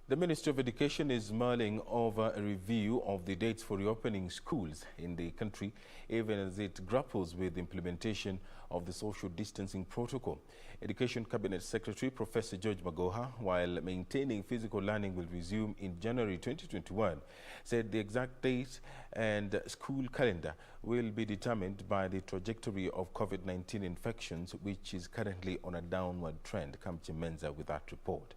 The Ministry of Education is mulling over a review of the dates for reopening schools in the country, even as it grapples with the implementation of the social distancing protocol. Education Cabinet Secretary Professor George Magoha, while maintaining physical learning will resume in January 2021, said the exact date and school calendar will be determined by the trajectory of COVID-19 infections, which is currently on a downward trend. Kamche Menza with that report.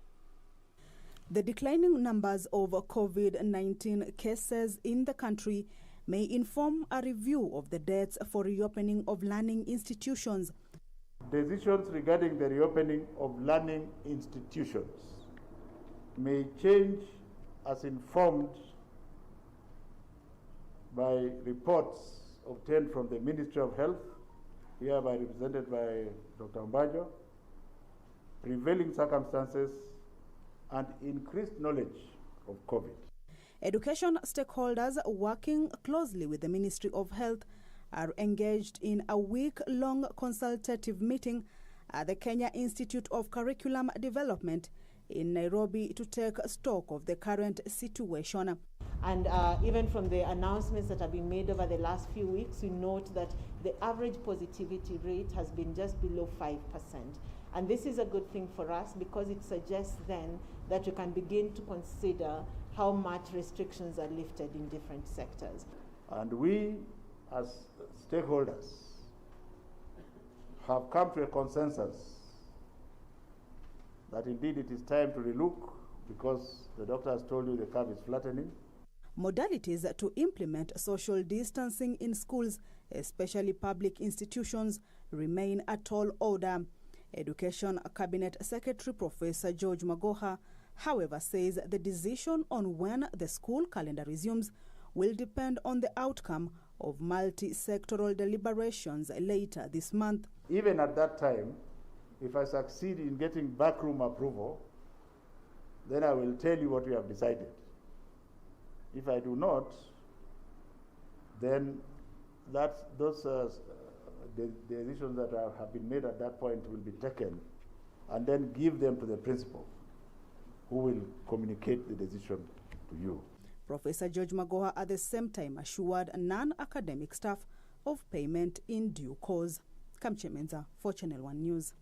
The declining numbers of COVID-19 cases in the country may inform a review of the dates for reopening of learning institutions. Decisions regarding the reopening of learning institutions may change as informed by reports obtained from the Ministry of Health, hereby represented by Dr. Mbajo, prevailing circumstances, and increased knowledge of COVID. Education stakeholders working closely with the Ministry of Health are engaged in a week-long consultative meeting at the Kenya Institute of Curriculum Development in Nairobi to take stock of the current situation. And even from the announcements that have been made over the last few weeks, we note that the average positivity rate has been just below 5%. And this is a good thing for us because it suggests then that we can begin to consider how much restrictions are lifted in different sectors. And we, as stakeholders, have come to a consensus that indeed it is time to relook because the doctor has told you the curve is flattening. Modalities to implement social distancing in schools, especially public institutions, remain a tall order. Education Cabinet Secretary Professor George Magoha, however, says the decision on when the school calendar resumes will depend on the outcome of multi-sectoral deliberations later this month. Even at that time, if I succeed in getting backroom approval, then I will tell you what we have decided. If I do not, then the decisions that have been made at that point will be taken and then give them to the principal, who will communicate the decision to you. Professor George Magoha at the same time assured non-academic staff of payment in due course. Kamche Menza for Channel 1 News.